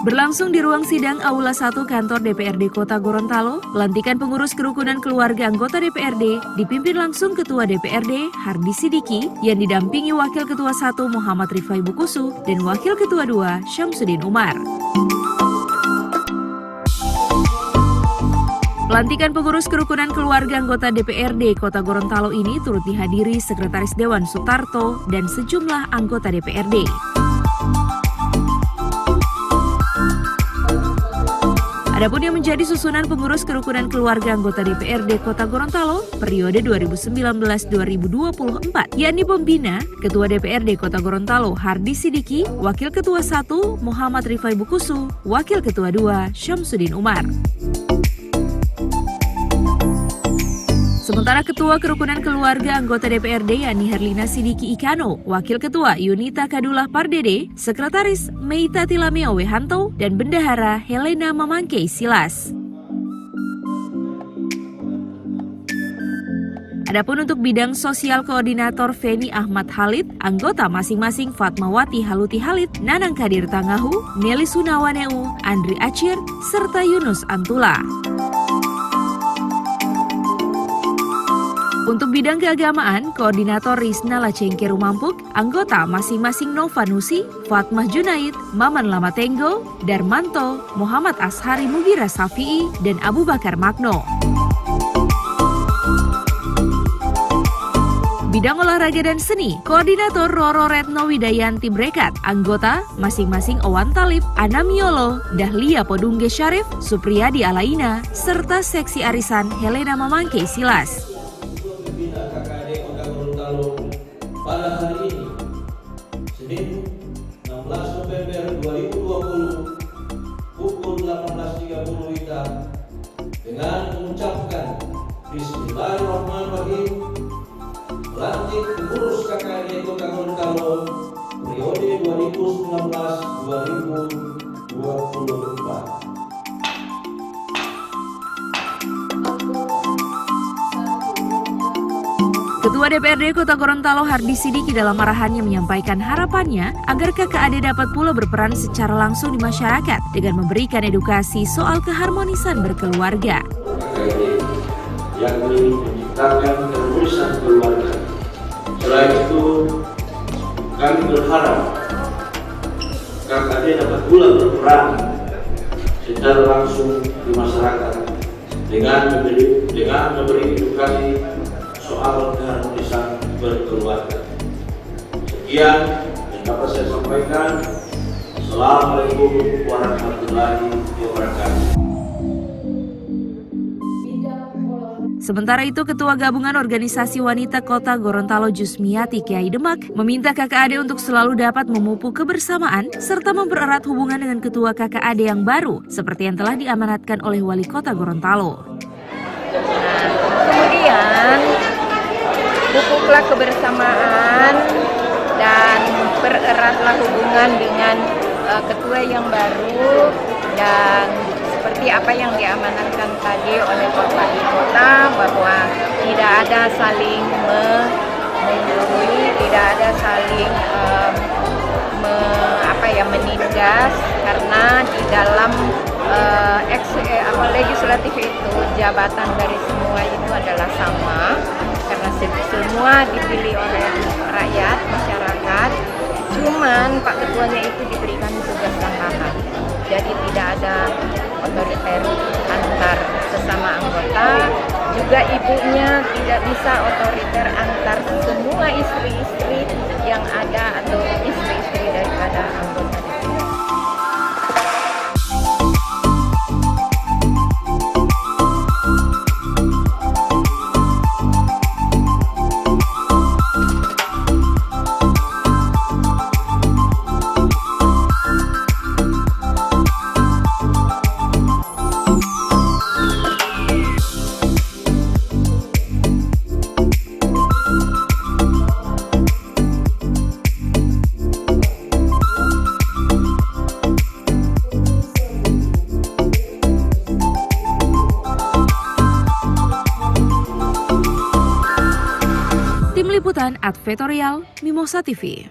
Berlangsung di ruang sidang Aula 1 Kantor DPRD Kota Gorontalo, pelantikan pengurus kerukunan keluarga anggota DPRD dipimpin langsung Ketua DPRD Hardi Sidiki yang didampingi Wakil Ketua 1 Muhammad Rifai Bukusu dan Wakil Ketua 2 Syamsuddin Umar. Pelantikan pengurus kerukunan keluarga anggota DPRD Kota Gorontalo ini turut dihadiri Sekretaris Dewan Sutarto dan sejumlah anggota DPRD. Adapun yang menjadi susunan pengurus kerukunan keluarga anggota DPRD Kota Gorontalo periode 2019-2024, yakni pembina Ketua DPRD Kota Gorontalo Hardi Sidiki, Wakil Ketua 1 Muhammad Rifai Bukusu, Wakil Ketua 2 Syamsuddin Umar. Sementara Ketua Kerukunan Keluarga Anggota DPRD yakni Herlina Sidiki Ikano, Wakil Ketua Yunita Kadullah Pardede, Sekretaris Meita Tilameo Wehanto, dan Bendahara Helena Mamangke Silas. Adapun untuk bidang sosial koordinator Feni Ahmad Halid, anggota masing-masing Fatmawati Haluti Halid, Nanang Kadir Tangahu, Nelly Sunawaneu, Andri Acir, serta Yunus Antula. Untuk bidang keagamaan, Koordinator Rizna Lacengke Rumampuk, anggota masing-masing Nova Nusi, Fatmah Junaid, Maman Lamatenggo, Darmanto, Muhammad Ashari Mugira Safi'i, dan Abu Bakar Magno. Bidang olahraga dan seni, Koordinator Roro Retno Widayanti Brekat, anggota masing-masing Owan Talib, Anamiolo, Dahlia Podungge Syarif, Supriyadi Alaina, serta Seksi Arisan Helena Mamangke Silas. Pada hari ini, Senin 16 November 2020, pukul 18.30 WIB, dengan mengucapkan Bismillahirrahmanirrahim, melantik pengurus KKRD Kota Gorontalo periode 2019-2024. Ketua DPRD Kota Gorontalo Hardi Sidiki dalam arahannya menyampaikan harapannya agar KKAD dapat pula berperan secara langsung di masyarakat dengan memberikan edukasi soal keharmonisan berkeluarga. KKAD yakni menciptakan keharmonisan keluarga. Selain itu, kami berharap KKAD dapat pula berperan secara langsung di masyarakat dengan memberi edukasi soal keharmonisan berkeluarga. Sekian yang dapat saya sampaikan. Assalamualaikum warahmatullahi wabarakatuh. Sementara itu, Ketua Gabungan Organisasi Wanita Kota Gorontalo Jusmiati Kiai Demak meminta KKAD untuk selalu dapat memupuk kebersamaan serta mempererat hubungan dengan Ketua KKAD yang baru seperti yang telah diamanatkan oleh Wali Kota Gorontalo. Kemudian pupuklah kebersamaan dan pereratlah hubungan dengan ketua yang baru, dan seperti apa yang diamanatkan tadi oleh Pak Wali Kota bahwa tidak ada saling menggurui, tidak ada saling menindas, karena di dalam legislatif itu jabatan dari semua itu adalah sama, karena semua dipilih oleh rakyat, masyarakat. Cuman Pak Ketuanya itu diberikan tugas tambahan, jadi tidak ada otoriter antar sesama anggota, juga ibunya tidak bisa otoriter antar semua istri-istri yang ada atau istri-istri daripada anggota. Tim Liputan Advertorial Mimosa TV.